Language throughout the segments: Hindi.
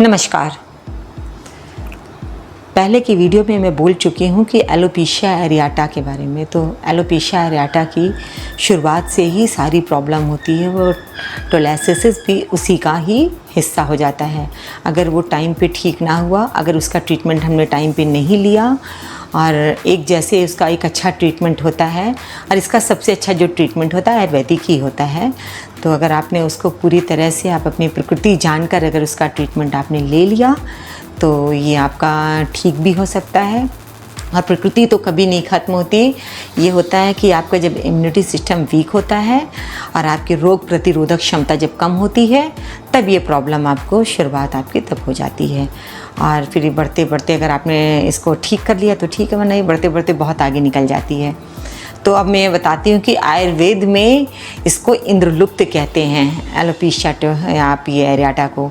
नमस्कार। पहले की वीडियो में मैं बोल चुकी हूँ कि एलोपेशिया एरियाटा के बारे में। तो एलोपेशिया एरियाटा की शुरुआत से ही सारी प्रॉब्लम होती है, वो टोलेसिस भी उसी का ही हिस्सा हो जाता है। अगर वो टाइम पे ठीक ना हुआ, अगर उसका ट्रीटमेंट हमने टाइम पे नहीं लिया, और एक जैसे उसका एक अच्छा ट्रीटमेंट होता है, और इसका सबसे अच्छा जो ट्रीटमेंट होता है आयुर्वेदिक ही होता है। तो अगर आपने उसको पूरी तरह से आप अपनी प्रकृति जानकर अगर उसका ट्रीटमेंट आपने ले लिया तो ये आपका ठीक भी हो सकता है। और प्रकृति तो कभी नहीं ख़त्म होती। ये होता है कि आपका जब इम्यूनिटी सिस्टम वीक होता है और आपकी रोग प्रतिरोधक क्षमता जब कम होती है, तब ये प्रॉब्लम आपको शुरुआत आपकी तब हो जाती है। और फिर बढ़ते बढ़ते अगर आपने इसको ठीक कर लिया तो ठीक है, वरना ये बढ़ते बढ़ते बहुत आगे निकल जाती है। तो अब मैं बताती हूँ कि आयुर्वेद में इसको इंद्रलुप्त कहते हैं, एलोपेशिया आप ये एरियाटा को।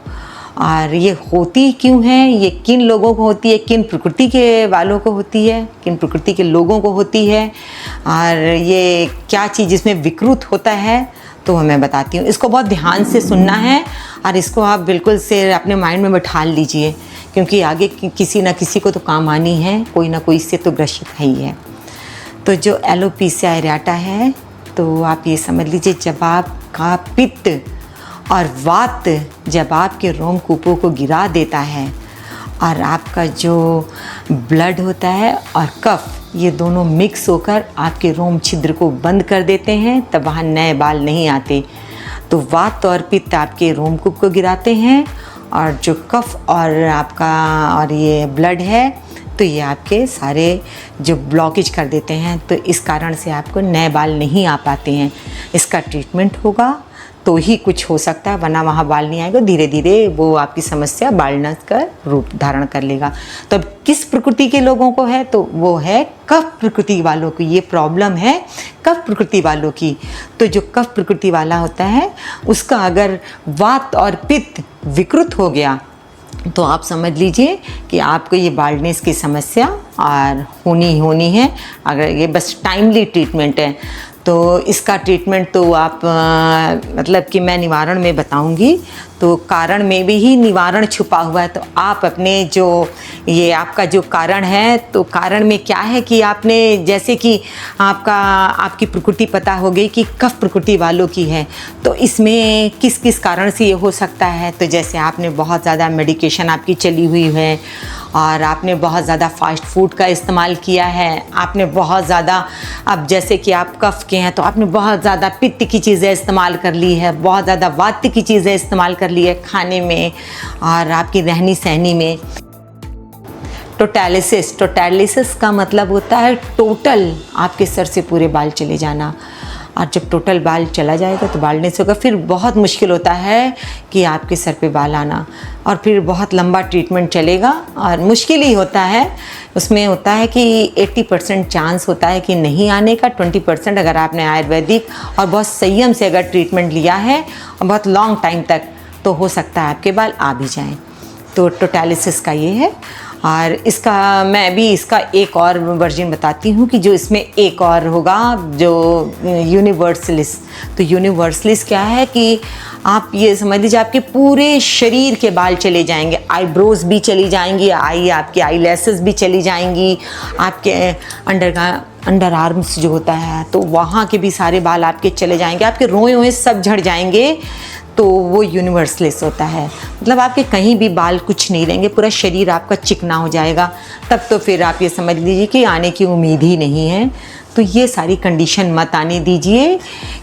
और ये होती क्यों है, ये किन लोगों को होती है, किन प्रकृति के वालों को होती है, किन प्रकृति के लोगों को होती है, और ये क्या चीज़ इसमें विकृत होता है, तो मैं बताती हूँ। इसको बहुत ध्यान से सुनना है और इसको आप बिल्कुल से अपने माइंड में बैठा लीजिए, क्योंकि आगे किसी न किसी को तो काम आनी है, कोई ना कोई इससे तो ग्रसित है ही है। तो जो एलोपेशिया एरियाटा है, तो आप ये समझ लीजिए, जब आपका पित्त और वात जब आपके रोमकूपों को गिरा देता है, और आपका जो ब्लड होता है और कफ, ये दोनों मिक्स होकर आपके रोम छिद्र को बंद कर देते हैं, तब वहाँ नए बाल नहीं आते। तो वात और पित्त आपके रोमकूप को गिराते हैं, और जो कफ और आपका और ये ब्लड है, तो ये आपके सारे जो ब्लॉकेज कर देते हैं। तो इस कारण से आपको नए बाल नहीं आ पाते हैं। इसका ट्रीटमेंट होगा तो ही कुछ हो सकता है, वरना वहाँ बाल नहीं आएगा। धीरे धीरे वो आपकी समस्या बाल्डनेस का रूप धारण कर लेगा। तो अब किस प्रकृति के लोगों को है, तो वो है कफ प्रकृति वालों की। ये प्रॉब्लम है कफ प्रकृति वालों की। तो जो कफ प्रकृति वाला होता है, उसका अगर वात और पित्त विकृत हो गया, तो आप समझ लीजिए कि आपको ये बाल्डनेस की समस्या और होनी है। अगर ये बस टाइमली ट्रीटमेंट है, तो इसका ट्रीटमेंट तो आप मतलब कि मैं निवारण में बताऊंगी, तो कारण में भी ही निवारण छुपा हुआ है। तो आप अपने जो ये आपका जो कारण है, तो कारण में क्या है कि आपने जैसे कि आपकी प्रकृति पता हो गई कि कफ प्रकृति वालों की है, तो इसमें किस किस कारण से ये हो सकता है। तो जैसे आपने बहुत ज़्यादा मेडिकेशन आपकी चली हुई है, और आपने बहुत ज़्यादा फास्ट फूड का इस्तेमाल किया है, आपने बहुत ज़्यादा, अब जैसे कि आप कफ के हैं तो आपने बहुत ज़्यादा पित्त की चीज़ें इस्तेमाल कर ली है, बहुत ज़्यादा वात की चीज़ें इस्तेमाल कर ली है खाने में और आपकी रहनी सहनी में। टोटैलिसिस का मतलब होता है टोटल आपके सर से पूरे बाल चले जाना। और जब टोटल बाल चला जाएगा तो बाल्डनेस होगा। फिर बहुत मुश्किल होता है कि आपके सर पे बाल आना, और फिर बहुत लंबा ट्रीटमेंट चलेगा और मुश्किल ही होता है। उसमें होता है कि 80% चांस होता है कि नहीं आने का, 20% अगर आपने आयुर्वेदिक और बहुत संयम से अगर ट्रीटमेंट लिया है और बहुत लॉन्ग टाइम तक, तो हो सकता है आपके बाल आ भी जाएँ। तो टोटैलिसिस का ये है। और इसका मैं भी इसका एक और वर्जन बताती हूँ कि जो इसमें एक और होगा, जो यूनिवर्सलिस। तो यूनिवर्सलिस क्या है कि आप ये समझ लीजिए आपके पूरे शरीर के बाल चले जाएंगे, आईब्रोज भी चली जाएंगी, आपकी आई लैसेस भी चली जाएंगी, आपके अंडर आर्म्स जो होता है, तो वहाँ के भी सारे बाल आपके चले जाएंगे, आपके रोए सब झड़ जाएंगे। तो वो यूनिवर्सलिस होता है, मतलब आपके कहीं भी बाल कुछ नहीं रहेंगे, पूरा शरीर आपका चिकना हो जाएगा। तब तो फिर आप ये समझ लीजिए कि आने की उम्मीद ही नहीं है। तो ये सारी कंडीशन मत आने दीजिए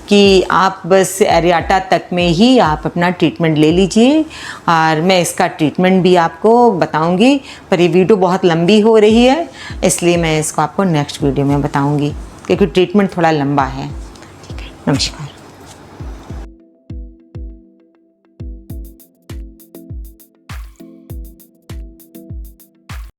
कि आप बस एरियाटा तक में ही आप अपना ट्रीटमेंट ले लीजिए। और मैं इसका ट्रीटमेंट भी आपको बताऊंगी, पर ये वीडियो बहुत लंबी हो रही है, इसलिए मैं इसको आपको नेक्स्ट वीडियो में बताऊंगी, क्योंकि ट्रीटमेंट थोड़ा लंबा है। ठीक है, नमस्कार।